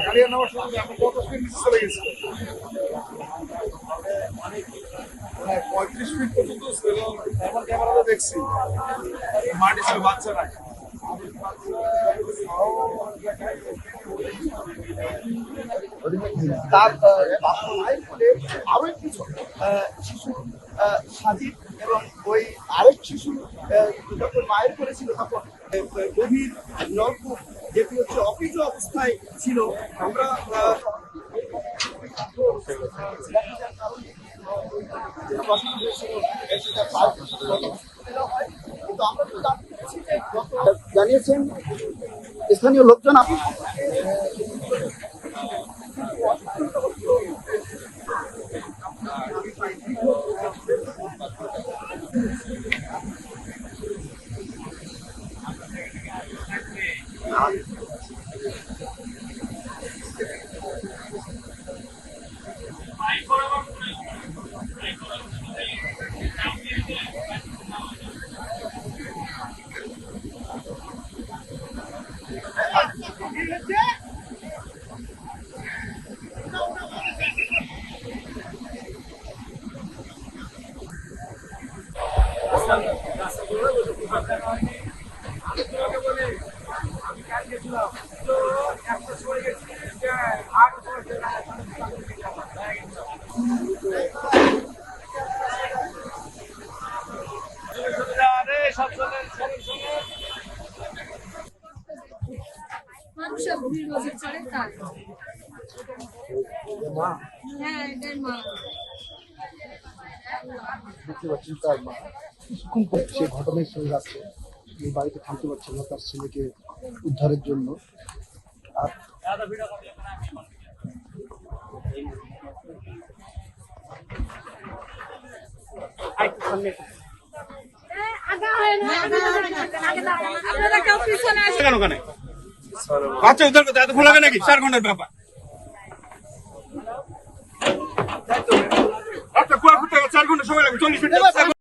গাড়ি নেওয়ার সময় আমরা কত স্পিড চলে গেছি, 35 ফিট পর্যন্ত ছিল। এমন ক্যামেরাতে দেখছি মাটি ছিল, বাচ্চা নাই। তার বাস্তবায়ন করে আরো কিছু শিশু সাজিদ এবং ওই আরেক শিশু যখন মায়ের করেছিল তখন গভীর নলকূপ যেটি হচ্ছে অকেজ অবস্থায় ছিল। আমরা জানিয়েছেন স্থানীয় লোকজন। মানুষের ভিড় নজর চড়ে তার হ্যাঁ এটাই মা। দেখতে পাচ্ছেন তার মা কিছুক্ষণ পর সে ঘটনায় চলে যাচ্ছে, এই বাড়িতে থাকতে পারছে না তার ছেলেকে উদ্ধারের জন্য। আর বাচ্চা উদ্ধার করতে এত খোলা নাকি? 4 ঘন্টার ব্যাপার। আচ্ছা, 4 ঘন্টা সময় লাগবে, 40 মিনিট।